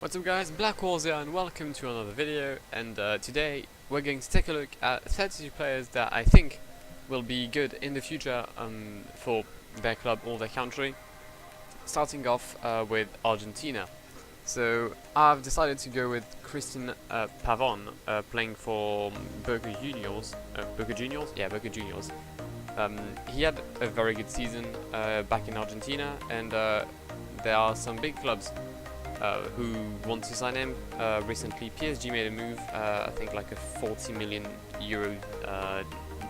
What's up guys, Blackwar here and welcome to another video, and today we're going to take a look at 32 players that I think will be good in the future for their club or their country, starting off with Argentina. So I've decided to go with Christian Pavon, playing for Boca Juniors. Boca Juniors? Yeah, Boca Juniors. He had a very good season back in Argentina, and there are some big clubs who want to sign him. Recently PSG made a move, I think like a 40 million euro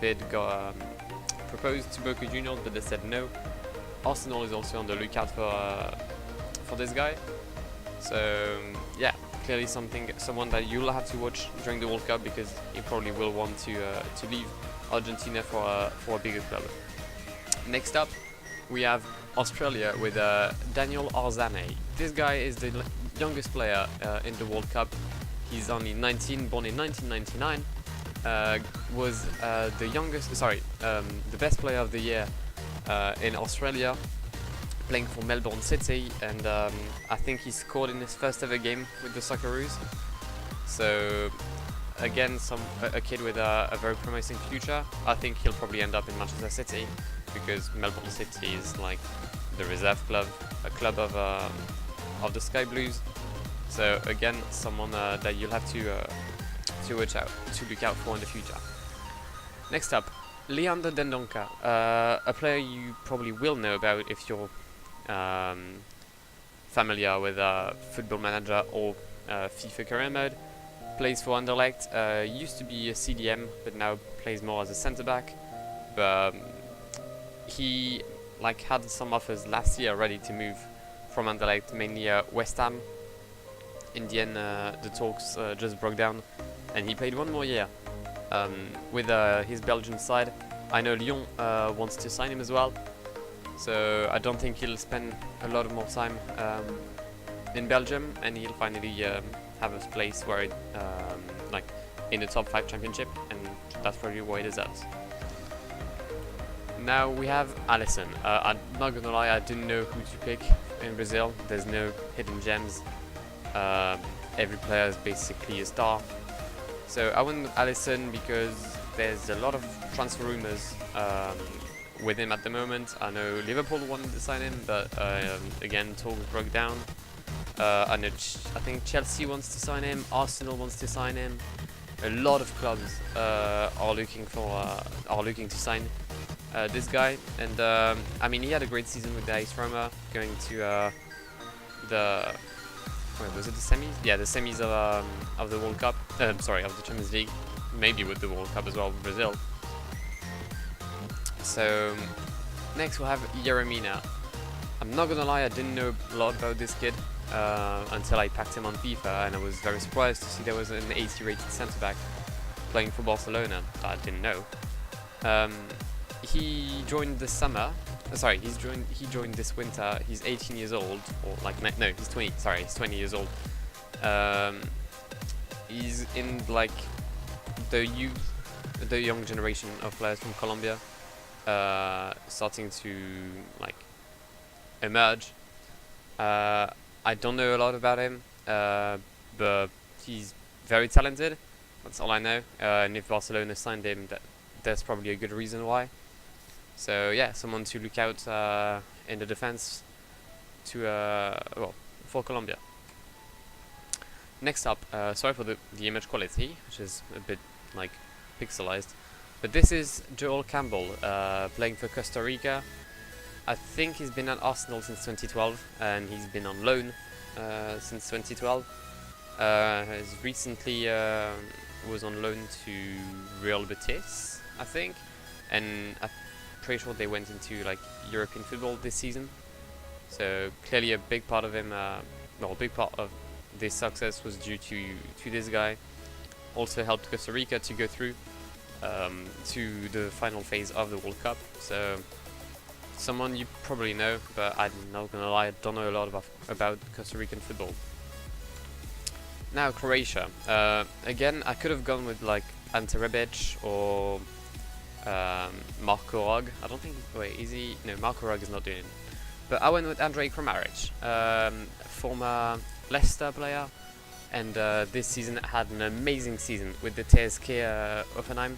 bid got proposed to Boca Juniors, but they said no. Arsenal is also on the lookout for this guy. So yeah, clearly someone that you'll have to watch during the World Cup, because he probably will want to leave Argentina for a bigger club. Next up, we have Australia with Daniel Arzane. This guy is the youngest player in the World Cup. He's only 19, born in 1999. Was the best player of the year in Australia, playing for Melbourne City, and I think he scored in his first ever game with the Socceroos. So again, a kid with a very promising future. I think he'll probably end up in Manchester City, because Melbourne City is like the reserve club, a club of the Sky Blues. So again, someone that you'll have to watch out, to look out for in the future. Next up, Leander Dendoncker, a player you probably will know about if you're familiar with Football Manager or FIFA Career Mode. Plays for Anderlecht, used to be a CDM, but now plays more as a centre back. But he had some offers last year ready to move from Anderlecht, mainly West Ham. In the end, the talks just broke down, and he played one more year with his Belgian side. I know Lyon wants to sign him as well, so I don't think he'll spend a lot more time in Belgium, and he'll finally have a place where in the top 5 championship, and that's probably what he deserves. Now we have Alisson. I'm not gonna lie, I didn't know who to pick in Brazil. There's no hidden gems. Every player is basically a star. So I went with Alisson because there's a lot of transfer rumors with him at the moment. I know Liverpool wanted to sign him, but again, talks broke down. I think Chelsea wants to sign him, Arsenal wants to sign him. A lot of clubs are looking to sign this guy, and I mean, he had a great season with the AS Roma, going to was it the semis? Yeah, the semis of the World Cup. Sorry, of the Champions League, maybe with the World Cup as well, Brazil. So next we'll have Jeremina. I'm not gonna lie, I didn't know a lot about this kid until I packed him on FIFA, and I was very surprised to see there was an 80 rated centre back playing for Barcelona. I didn't know. He joined this summer. Sorry, he joined this winter. He's 18 years old, or no, he's 20. Sorry, he's 20 years old. He's in the young generation of players from Colombia, starting to emerge. I don't know a lot about him, but he's very talented. That's all I know. And if Barcelona signed him, there's probably a good reason why. So yeah, someone to look out in the defense for Colombia. Next up, sorry for the image quality, which is a bit pixelized, but this is Joel Campbell, playing for Costa Rica. I think he's been at Arsenal since 2012, and he's been on loan since 2012. He's recently was on loan to Real Betis, I think, and I'm pretty sure they went into European football this season. So clearly a big part of him, a big part of this success was due to this guy. Also helped Costa Rica to go through to the final phase of the World Cup. So someone you probably know, but I'm not gonna lie, I don't know a lot about Costa Rican football. Now Croatia. Again, I could have gone with Ante Rebic or Marko Rog. I don't think. Wait, is he? No, Marko Rog is not doing it. But I went with Andrej Kramaric, former Leicester player, and this season had an amazing season with the TSK Hoffenheim,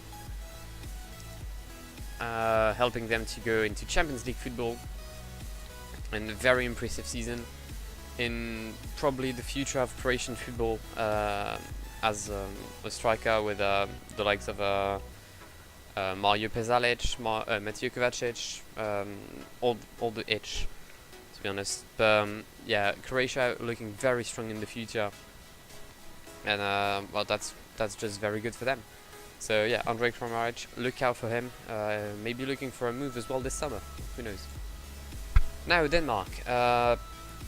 helping them to go into Champions League football, and a very impressive season in probably the future of Croatian football, as a striker with the likes of Mario Pezalic, Mateo Kovacic, all the itch, to be honest. But yeah, Croatia looking very strong in the future, and well, that's just very good for them. So yeah, Andrej Kramaric, look out for him. Maybe looking for a move as well this summer. Who knows? Now Denmark.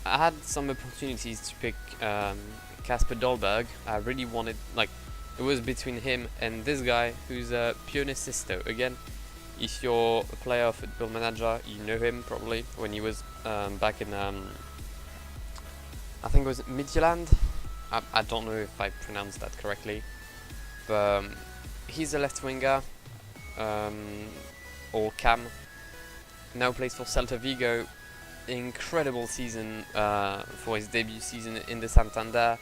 I had some opportunities to pick Kasper Dolberg. I really wanted, like, it was between him and this guy who's Pione Sisto. Again, if you're a player of Football Manager, you know him probably when he was back in, I think it was Midtjylland. I don't know if I pronounced that correctly, but he's a left winger, or cam. Now plays for Celta Vigo. Incredible season for his debut season in the Santander.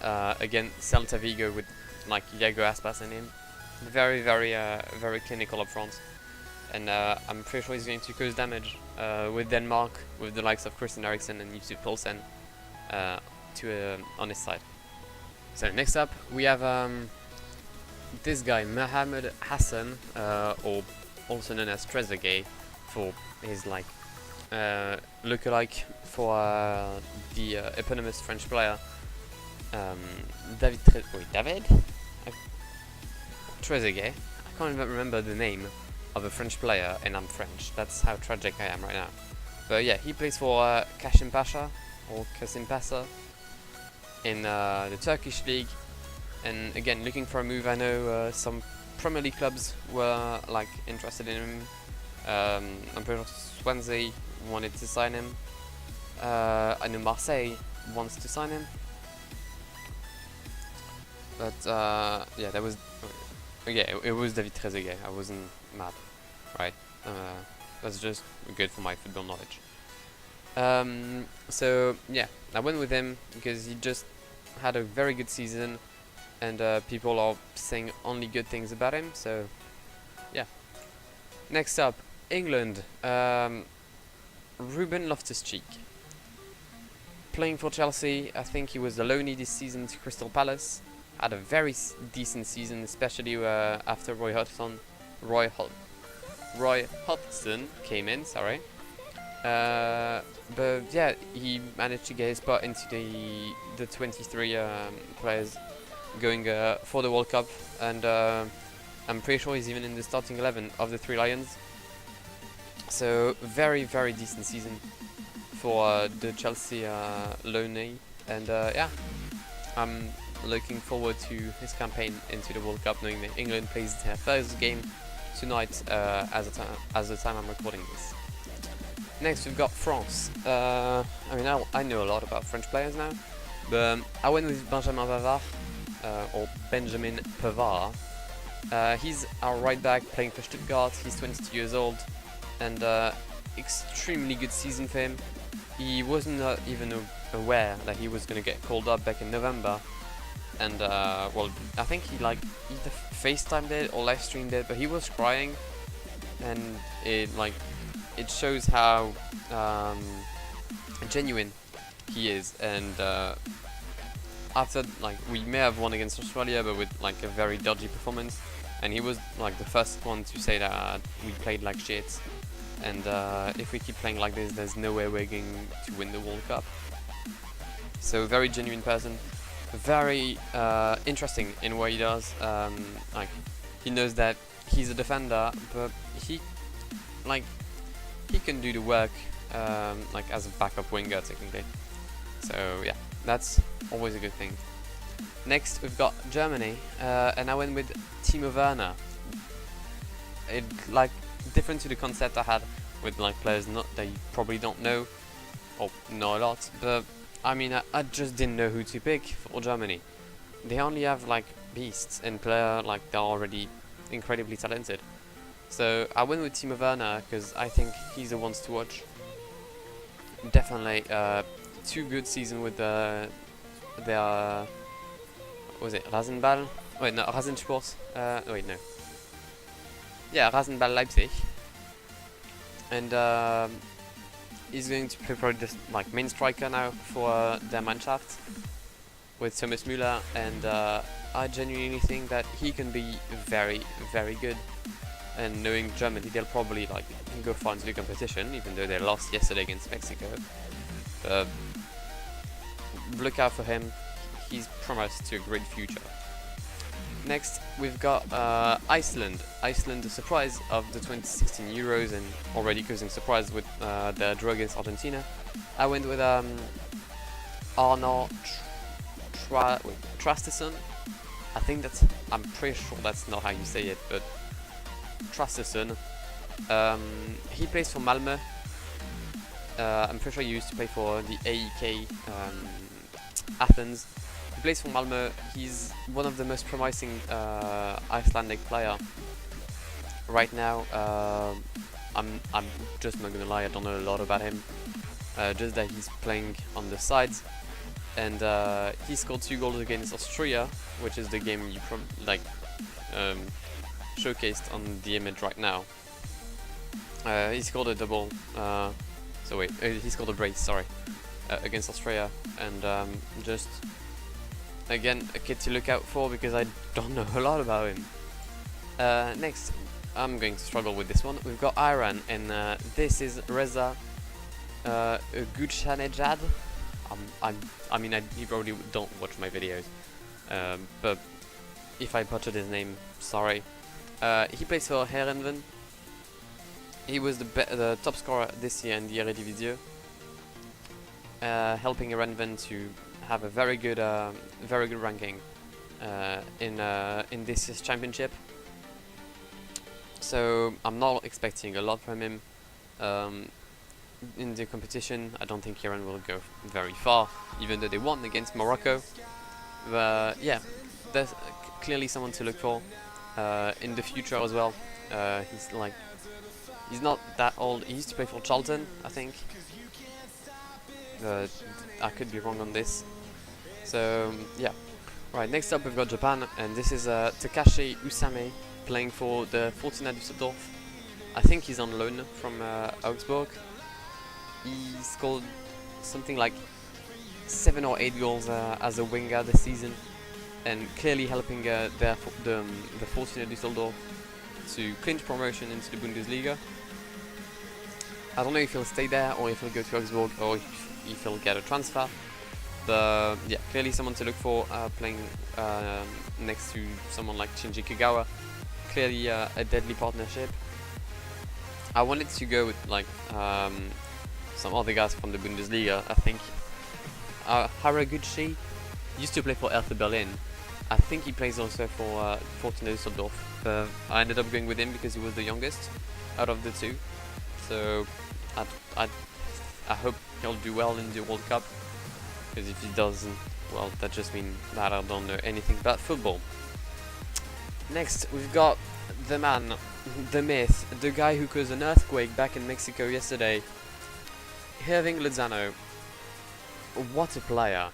Again, Celta Vigo with like Iago Aspas in him. Very clinical up front, and I'm pretty sure he's going to cause damage with Denmark, with the likes of Christian Eriksen and Yusuf Poulsen on his side. So next up we have this guy Mohamed Hassan, or also known as Trezeguet for his like lookalike for the eponymous French player David Trezeguet. I can't even remember the name of a French player, and I'm French. That's how tragic I am right now. But yeah, he plays for Kasim Pasha or Kasim Pasha in the Turkish league. And again, looking for a move. I know some Premier League clubs were like interested in him. I'm pretty sure Swansea wanted to sign him. I know Marseille wants to sign him. But yeah, that was it was David Trezeguet. I wasn't mad, right? That's just good for my football knowledge. So yeah, I went with him because he just had a very good season, and people are saying only good things about him. So yeah. Next up, England. Ruben Loftus-Cheek. Playing for Chelsea, I think he was a loanee this season to Crystal Palace. Had a very decent season, especially after Roy Hodgson came in. Sorry, but yeah, he managed to get his spot into the 23 players going for the World Cup, and I'm pretty sure he's even in the starting 11 of the Three Lions. So very decent season for the Chelsea loanee, and yeah, I'm looking forward to his campaign into the World Cup, knowing that England plays their first game tonight as the time I'm recording this. Next we've got France. I mean, I know a lot about French players now, but I went with Benjamin Pavard, or Benjamin Pavard. He's our right back playing for Stuttgart. He's 22 years old, and extremely good season for him. He wasn't even aware that he was going to get called up back in November, and well, I think he like either FaceTimed it or live streamed it, but he was crying, and it shows how genuine he is. And after, like, we may have won against Australia, but with like a very dodgy performance, and he was like the first one to say that we played like shit, and if we keep playing like this, there's no way we're going to win the World Cup. So very genuine person, very interesting in what he does. Like, he knows that he's a defender, but he can do the work like as a backup winger technically. So yeah, that's always a good thing. Next we've got Germany, and I went with Timo Werner. It like different to the concept I had with like players that you probably don't know or know a lot, but I mean, I just didn't know who to pick for Germany. They only have like beasts and players like they're already incredibly talented. So I went with Timo Werner because I think he's the ones to watch. Definitely two good seasons with their what was it, Rasenball? Wait, no, Rasensport. Wait, no. Yeah, Rasenball Leipzig. And he's going to play probably the like main striker now for their Mannschaft with Thomas Müller, and I genuinely think that he can be very, very good. And knowing Germany, they'll probably like go far into the competition, even though they lost yesterday against Mexico. Look out for him. He's promised to a great future. Next, we've got Iceland. Iceland, the surprise of the 2016 Euros, and already causing surprise with their draw against Argentina. I went with Arno Traustason. I think that's, I'm pretty sure that's not how you say it, but Traustason. He plays for Malmö. I'm pretty sure he used to play for the AEK Athens. He plays for Malmö. He's one of the most promising Icelandic player right now. I'm just not gonna lie, I don't know a lot about him. Just that he's playing on the sides, and he scored 2 goals against Austria, which is the game you showcased on the image right now. He scored a double. He scored a brace. Sorry, against Austria, and just again a kid to look out for because I don't know a lot about him. Next, I'm going to struggle with this one. We've got Iran, and this is Reza Guchanejad. I mean, you probably don't watch my videos, but if I butchered his name, sorry. He plays for Heerenveen. He was the top scorer this year in the Eredivisie, helping Heerenveen to have a very good ranking in this year's championship. So I'm not expecting a lot from him in the competition. I don't think Iran will go very far, even though they won against Morocco. But yeah, there's clearly someone to look for in the future as well. He's not that old. He used to play for Charlton, I think. I could be wrong on this. So yeah. Right, next up we've got Japan, and this is Takashi Usame playing for the Fortuna Düsseldorf. I think he's on loan from Augsburg. He scored something like 7 or 8 goals as a winger this season, and clearly helping the Fortuna Düsseldorf to clinch promotion into the Bundesliga. I don't know if he'll stay there or if he'll go to Augsburg or if he'll get a transfer. But yeah, clearly someone to look for, playing next to someone like Shinji Kagawa. Clearly a deadly partnership. I wanted to go with like some other guys from the Bundesliga. I think Haraguchi used to play for Hertha Berlin. I think he plays also for Fortuna Düsseldorf. I ended up going with him because he was the youngest out of the two. So I hope he'll do well in the World Cup, because if he doesn't, well, that just means that I don't know anything about football. Next, we've got the man, the myth, the guy who caused an earthquake back in Mexico yesterday, Hirving Lozano. What a player.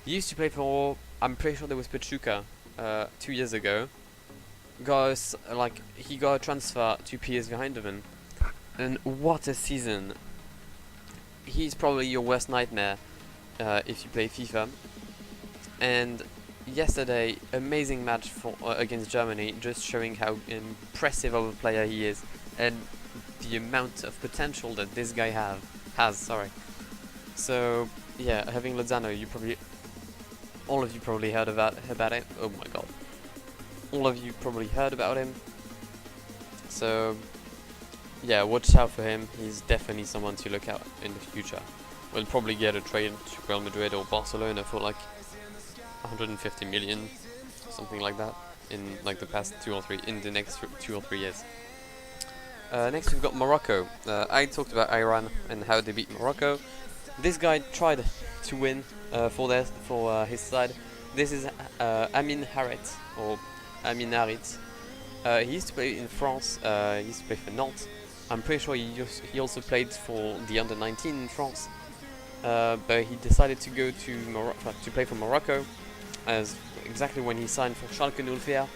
He used to play for, I'm pretty sure there was Pachuca 2 years ago. He got a transfer to PSV Eindhoven, and what a season. He's probably your worst nightmare if you play FIFA. And yesterday, amazing match for against Germany, just showing how impressive of a player he is and the amount of potential that this guy has. Sorry. So yeah, having Lozano, all of you probably heard about him. Oh my god, all of you probably heard about him. So yeah, watch out for him. He's definitely someone to look out in the future. We'll probably get a trade to Real Madrid or Barcelona for like 150 million, something like that, in like the past 2 or 3, in the next 2 or 3 years. Next we've got Morocco. I talked about Iran and how they beat Morocco. This guy tried to win for his side. This is Amin Harit, or Amin Harit. He used to play in France. He used to play for Nantes. I'm pretty sure he also played for the under-19 in France. but he decided to go to play for Morocco, as exactly when he signed for Schalke 04.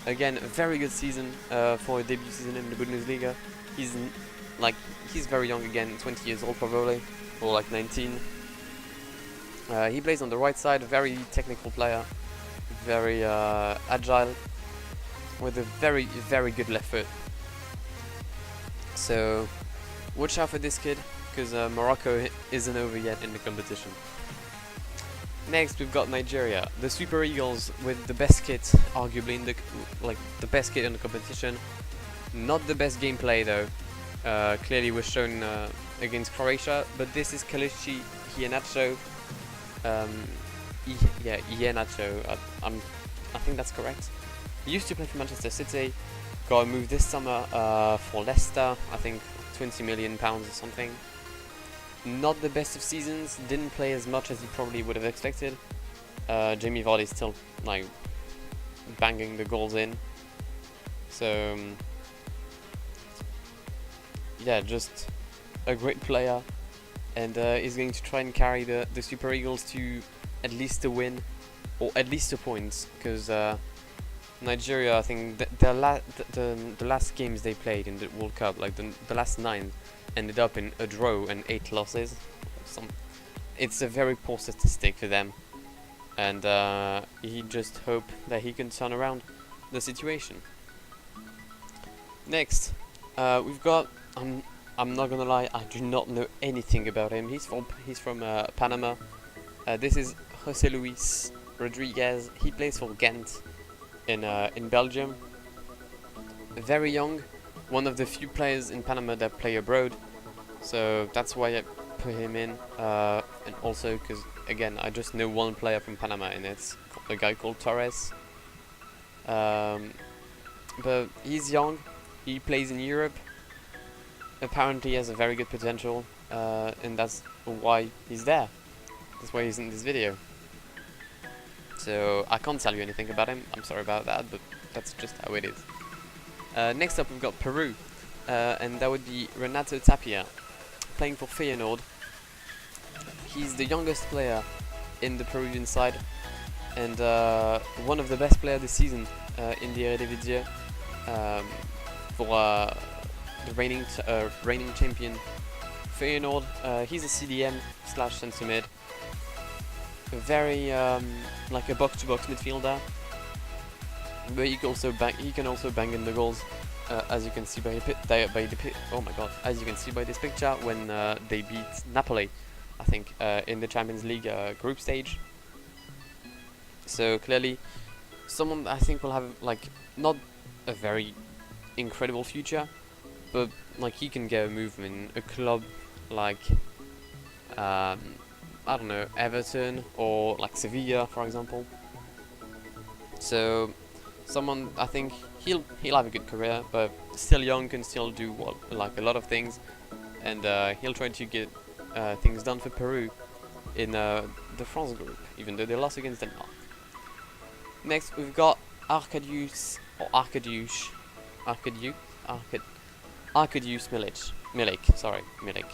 Again, a very good season for a debut season in the Bundesliga. He's very young again, 20 years old probably, or like 19. He plays on the right side, a very technical player, very agile, with a very, very good left foot. So watch out for this kid, because Morocco isn't over yet in the competition. Next, we've got Nigeria, the Super Eagles with the best kit, arguably in the best kit in the competition. Not the best gameplay though. Clearly was shown against Croatia, but this is Kelechi Iheanacho. Iheanacho. I think that's correct. He used to play for Manchester City. Got moved this summer for Leicester. I think £20 million or something. Not the best of seasons. Didn't play as much as he probably would have expected. Jamie Vardy still like banging the goals in. So yeah, just a great player, and he's going to try and carry the Super Eagles to at least a win, or at least a point, because Nigeria, I think the last games they played in the World Cup, like the last 9, ended up in a draw and 8 losses. It's a very poor statistic for them, and he just hope that he can turn around the situation. Next, we've got. I'm not gonna lie, I do not know anything about him. He's from Panama. This is José Luis Rodriguez. He plays for Ghent in Belgium. Very young, one of the few players in Panama that play abroad. So that's why I put him in, and also because again I just know one player from Panama, and it's a guy called Torres. But he's young, he plays in Europe. Apparently he has a very good potential, and that's why he's there. That's why he's in this video. So I can't tell you anything about him, I'm sorry about that, but that's just how it is. Next up we've got Peru, and that would be Renato Tapia, playing for Feyenoord. He's the youngest player in the Peruvian side, and one of the best players this season in the Eredivisie, for the reigning champion Feyenoord. He's a CDM / centre mid, very like a box-to-box midfielder, but he can also bang in the goals, as you can see by as you can see by this picture when they beat Napoli, I think, in the Champions League group stage. So clearly, someone I think will have like not a very incredible future, but like he can get a move in a club like I don't know, Everton or like Sevilla, for example. So someone I think he'll have a good career, but still young, can still do like a lot of things, and he'll try to get things done for Peru in the France group, even though they lost against Denmark. Next we've got Arkadiusz Milik.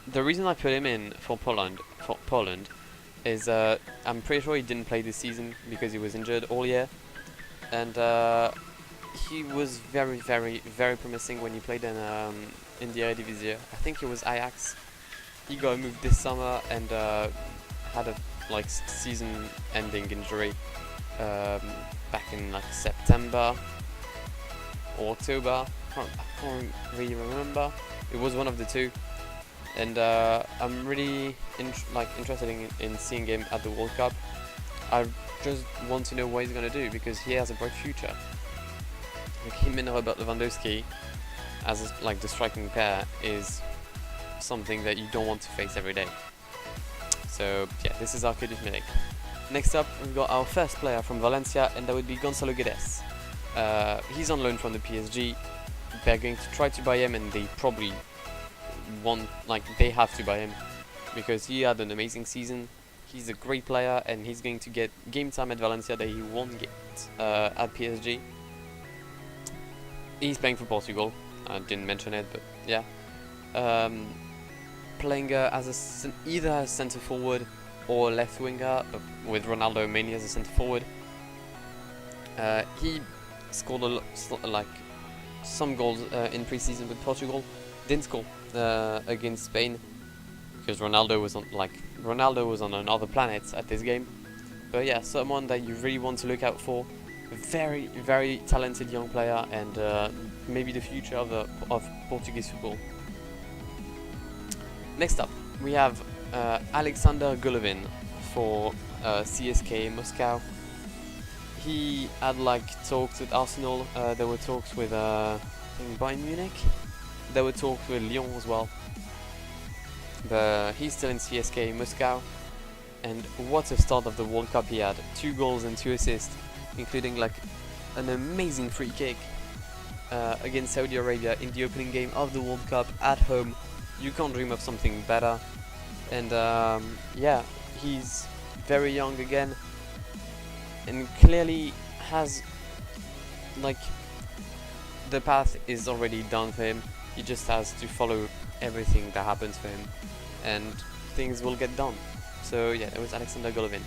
The reason I put him in for Poland is I'm pretty sure he didn't play this season because he was injured all year, and he was very, very, very promising when he played in the Eredivisie. I think it was Ajax. He got moved this summer and had a like season-ending injury back in like September or October. I can't really remember. It was one of the two, and I'm really interested in seeing him at the World Cup. I just want to know what he's gonna do, because he has a bright future. Like him and Robert Lewandowski as like the striking pair is something that you don't want to face every day. So yeah, this is Arkadiusz Milik. Next up, we've got our first player from Valencia, and that would be Gonzalo Guedes. He's on loan from the PSG. They're going to try to buy him, and they probably they have to buy him because he had an amazing season. He's a great player, and he's going to get game time at Valencia that he won't get at PSG. He's playing for Portugal. I didn't mention it, but yeah. playing as either as centre forward or left winger, with Ronaldo mainly as a centre forward. He scored some goals in pre-season with Portugal. Didn't score against Spain because Ronaldo was on another planet at this game. But yeah, someone that you really want to look out for. Very, very talented young player, and maybe the future of Portuguese football. Next up, we have Alexander Golovin for CSKA Moscow. He had talks with Arsenal. There were talks with I think Bayern Munich. There were talks with Lyon as well. But he's still in CSKA Moscow. And what a start of the World Cup he had. 2 goals and 2 assists, including an amazing free kick against Saudi Arabia in the opening game of the World Cup at home. You can't dream of something better. And yeah, he's very young again, and clearly has the path is already done for him. He just has to follow everything that happens for him, and things will get done. So yeah, it was Alexander Golovin.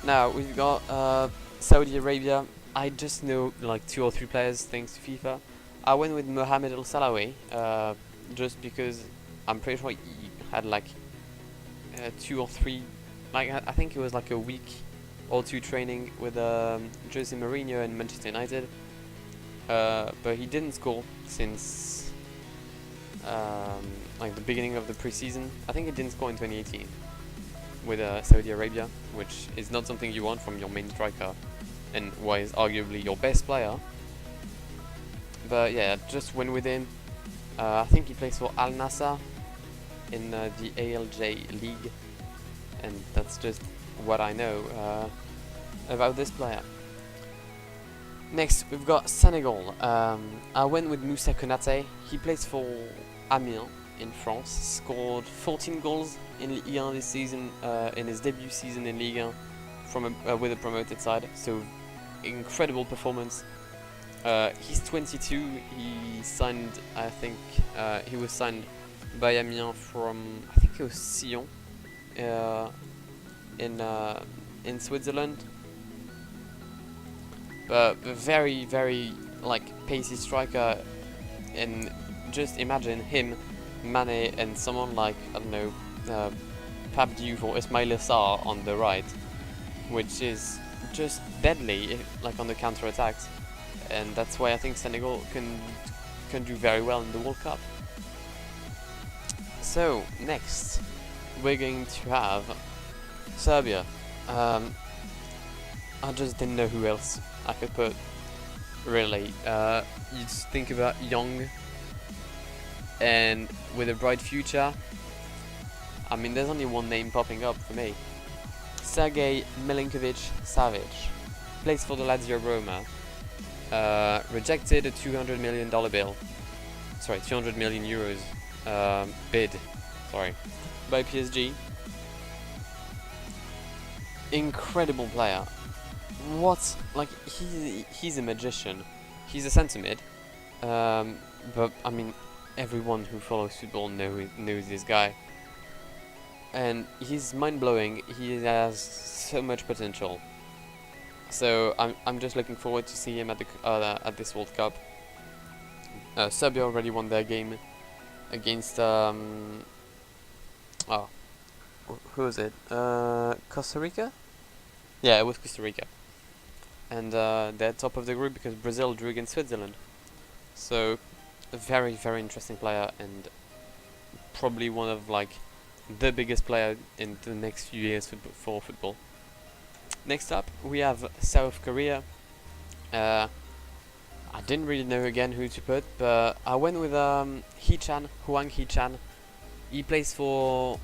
Now we've got Saudi Arabia. I just know 2 or 3 players thanks to FIFA. I went with Mohamed El Salawi just because I'm pretty sure he had 2 or 3, I think it was a week or 2 training with Jose Mourinho and Manchester United. But he didn't score since the beginning of the preseason. I think he didn't score in 2018 with Saudi Arabia, which is not something you want from your main striker and was arguably your best player. But yeah, just went with him. I think he plays for Al Nassr in the ALJ League, and that's just what I know about this player. Next, we've got Senegal. I went with Moussa Konaté. He plays for Amiens in France. Scored 14 goals in Ligue 1 this season, in his debut season in Ligue 1 with a promoted side. So, incredible performance. He's 22. He signed, I think, he was signed by Amiens from, I think it was Sion, in Switzerland. But a very, very pacey striker, and just imagine him, Mane, and someone I don't know, Pape Diouf or Ismaïla Sarr on the right, which is just deadly on the counter attacks, and that's why I think Senegal can do very well in the World Cup. So next, we're going to have Serbia. I just didn't know who else I could put, really. You just think about young and with a bright future. I mean, there's only one name popping up for me. Sergej Milinkovic-Savic plays for the Lazio Roma. Rejected a $200 million bill. Sorry, 200 million euros bid. Sorry, by PSG. Incredible player. What? He's a magician. He's a centre mid. But I mean, everyone who follows football knows this guy. And he's mind-blowing. He has so much potential. So I'm just looking forward to see him at this World Cup. Serbia already won their game against who was it? Costa Rica? Yeah, it was Costa Rica. And they're top of the group because Brazil drew against Switzerland. So a very, very interesting player, and probably one of the biggest player in the next few years for football. Next up, we have South Korea. I didn't really know again who to put, but I went with Hwang Hee-chan. He plays for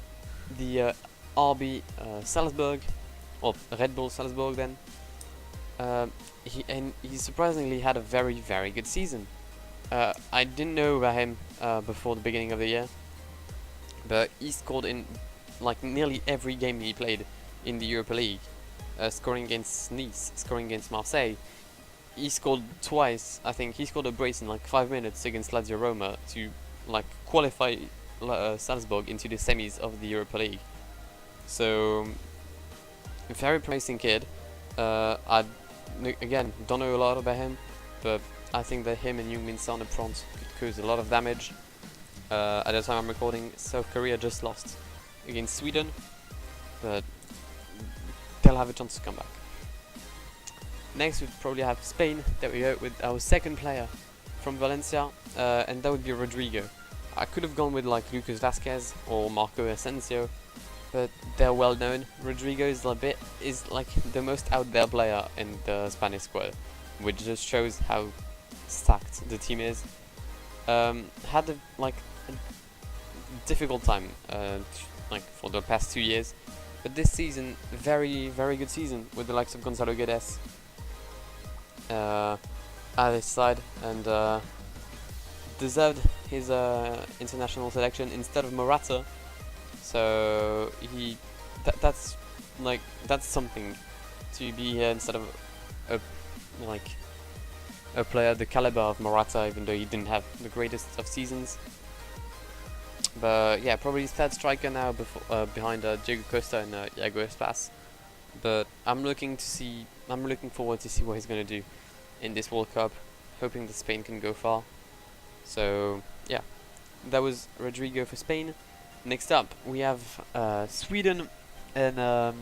the RB Salzburg, or Red Bull Salzburg then. He surprisingly had a very, very good season. I didn't know about him before the beginning of the year, but he scored in nearly every game he played in the Europa League, scoring against Nice, scoring against Marseille. He scored twice. I think he scored a brace in 5 minutes against Lazio Roma to qualify Salzburg into the semis of the Europa League. So, very promising kid. Again, don't know a lot about him, but I think that him and Heung-min Son up front could cause a lot of damage. At the time I'm recording, South Korea just lost against Sweden, but they'll have a chance to come back. Next we probably have Spain. There we go, with our second player from Valencia, and that would be Rodrigo. I could have gone with like Lucas Vasquez or Marco Asensio, but they're well known. Rodrigo is like the most out there player in the Spanish squad, which just shows how stacked the team is. Had a difficult time like for the past 2 years, but this season very good season with the likes of Gonzalo Guedes at his side, and deserved his international selection instead of Morata. So that's something to be here instead of a player the caliber of Morata, even though he didn't have the greatest of seasons. But yeah, probably his third striker now behind Diego Costa and Iago Aspas. But I'm looking forward to see what he's gonna do in this World Cup, hoping that Spain can go far. So yeah, that was Rodrigo for Spain. Next up we have Sweden, and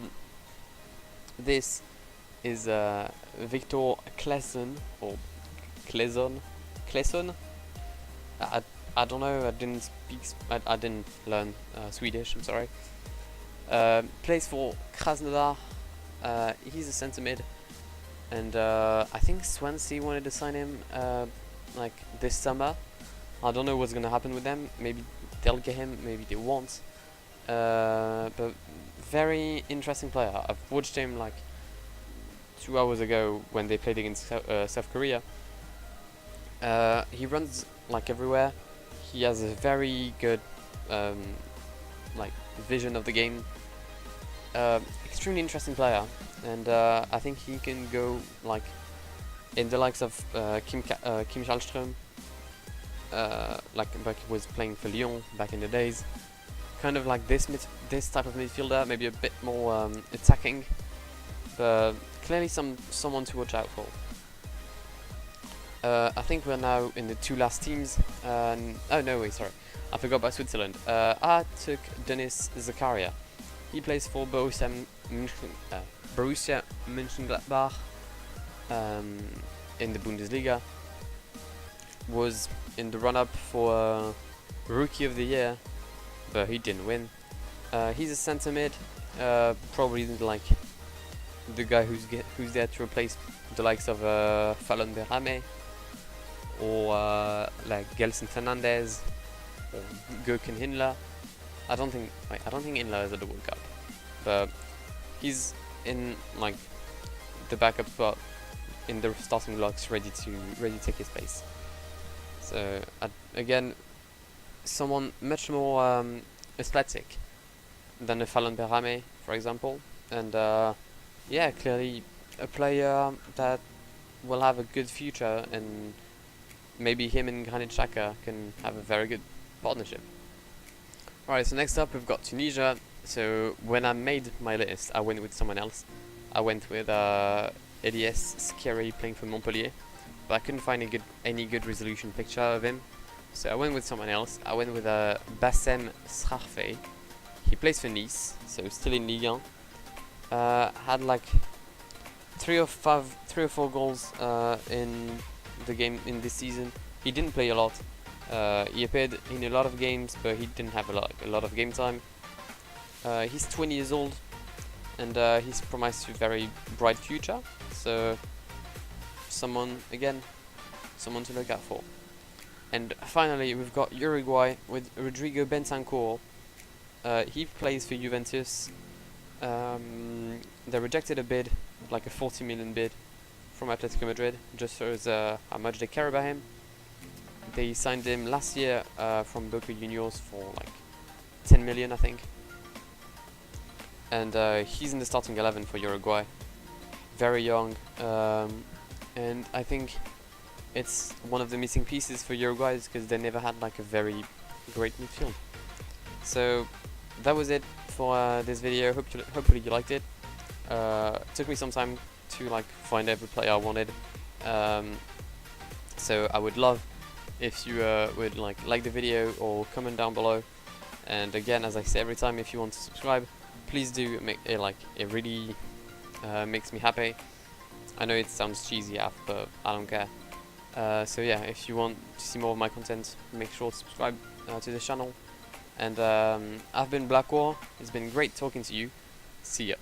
this is Victor Claesson, or Claesson. I don't know. I didn't speak. I didn't learn Swedish. I'm sorry. Plays for Krasnodar. He's a centre mid, and I think Swansea wanted to sign him like this summer. I don't know what's gonna happen with them. Maybe they'll get him. Maybe they won't. But very interesting player. I've watched him like 2 hours ago when they played against South Korea. He runs like everywhere. He has a very good vision of the game. Extremely interesting player, and I think he can go like in the likes of Kim Källström, like he was playing for Lyon back in the days. Kind of like this type of midfielder, maybe a bit more attacking, but clearly someone to watch out for. I think we're now in the 2 last teams. Oh no, wait, sorry, I forgot about Switzerland. I took Denis Zakaria. He plays for Borussia Mönchengladbach in the Bundesliga. Was in the run-up for Rookie of the Year, but he didn't win. He's a centre mid, probably like the guy who's there to replace the likes of Fallon Berame, or like Gelson Fernandez or Gökhan Inler. I don't think Inler is at the World Cup, but he's in like the backup spot in the starting blocks, ready to take his place. So again, someone much more athletic than a Fallon Berame, for example, and yeah, clearly a player that will have a good future, and maybe him and Granit Xhaka can have a very good partnership. Alright, so next up we've got Tunisia. So when I made my list, I went with someone else. I went with Elias Skiri playing for Montpellier, but I couldn't find any good resolution picture of him. So I went with someone else. I went with Bassem Srarfeh. He plays for Nice, so still in Ligue 1. Had like 3 or 4 goals in the game in this season. He didn't play a lot. He appeared in a lot of games, but he didn't have a lot of game time. He's 20 years old, and he's promised a very bright future. So someone to look out for. And finally, we've got Uruguay with Rodrigo Bentancur. He plays for Juventus. They rejected a bid, like a 40 million bid, from Atletico Madrid, just shows how much they care about him. They signed him last year from Boca Juniors for like 10 million, I think. And he's in the starting 11 for Uruguay. Very young, and I think it's one of the missing pieces for Uruguay, because they never had like a very great midfield. So that was it for this video. Hopefully you liked it. Took me some time to like find every player I wanted. So I would love if you would like the video or comment down below. And again, as I say every time, if you want to subscribe, please do. It really makes me happy. I know it sounds cheesy, but I don't care. So yeah, if you want to see more of my content, make sure to subscribe to this channel. And I've been Blackwar. It's been great talking to you. See ya.